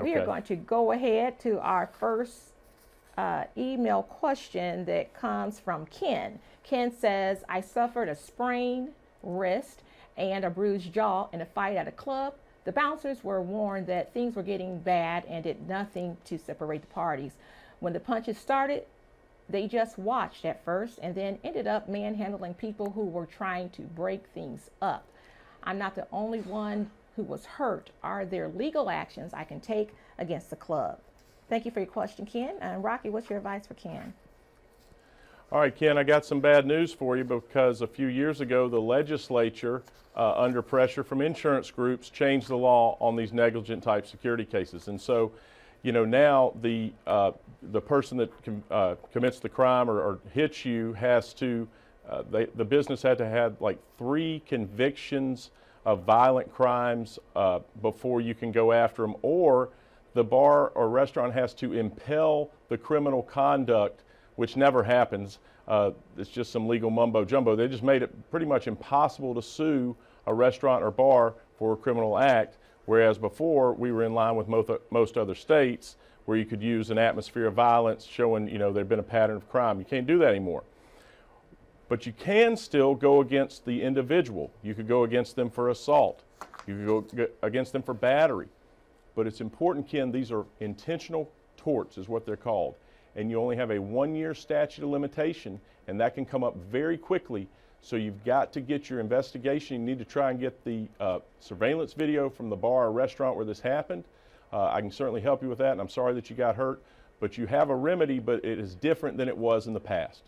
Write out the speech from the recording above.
We are Okay. going to go ahead to our first email question that comes from Ken. Ken says, I suffered a sprained wrist and a bruised jaw in a fight at a club. The bouncers were warned that things were getting bad and did nothing to separate the parties. When the punches started, they just watched at first and then ended up manhandling people who were trying to break things up. I'm not the only one who was hurt. Are there legal actions I can take against the club? Thank you for your question, Ken. And Rocky, what's your advice for Ken? All right, Ken, I got some bad news for you because a few years ago, the legislature, under pressure from insurance groups, changed the law on these negligent type security cases. And so, you know, now the person that commits the crime or hits you has to, the business had to have like 3 convictions of violent crimes before you can go after them, or the bar or restaurant has to impel the criminal conduct, which never happens. It's just some legal mumbo jumbo. They just made it pretty much impossible to sue a restaurant or bar for a criminal act, whereas before we were in line with most other states where you could use an atmosphere of violence showing, you know, there'd been a pattern of crime. You can't do that anymore. But you can still go against the individual. You could go against them for assault. You could go against them for battery. But it's important, Ken, these are intentional torts is what they're called. And you only have a 1-year statute of limitation, and that can come up very quickly. So you've got to get your investigation. You need to try and get the surveillance video from the bar or restaurant where this happened. I can certainly help you with that, and I'm sorry that you got hurt. But you have a remedy, but it is different than it was in the past.